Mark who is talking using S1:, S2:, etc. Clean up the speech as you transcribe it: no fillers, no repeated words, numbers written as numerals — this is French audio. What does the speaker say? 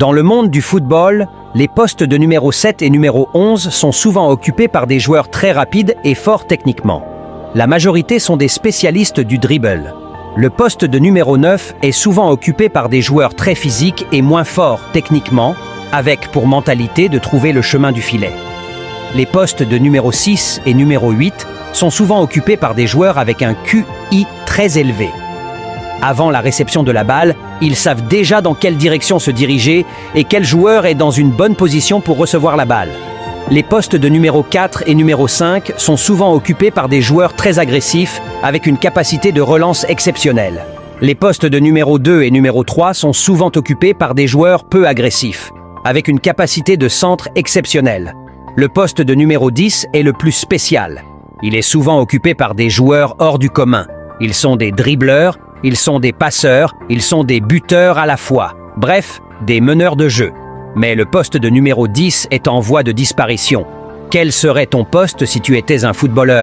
S1: Dans le monde du football, les postes de numéro 7 et numéro 11 sont souvent occupés par des joueurs très rapides et forts techniquement. La majorité sont des spécialistes du dribble. Le poste de numéro 9 est souvent occupé par des joueurs très physiques et moins forts techniquement, avec pour mentalité de trouver le chemin du filet. Les postes de numéro 6 et numéro 8 sont souvent occupés par des joueurs avec un QI très élevé. Avant la réception de la balle, ils savent déjà dans quelle direction se diriger et quel joueur est dans une bonne position pour recevoir la balle. Les postes de numéro 4 et numéro 5 sont souvent occupés par des joueurs très agressifs avec une capacité de relance exceptionnelle. Les postes de numéro 2 et numéro 3 sont souvent occupés par des joueurs peu agressifs, avec une capacité de centre exceptionnelle. Le poste de numéro 10 est le plus spécial. Il est souvent occupé par des joueurs hors du commun. Ils sont des dribbleurs, ils sont des passeurs, ils sont des buteurs à la fois. Bref, des meneurs de jeu. Mais le poste de numéro 10 est en voie de disparition. Quel serait ton poste si tu étais un footballeur ?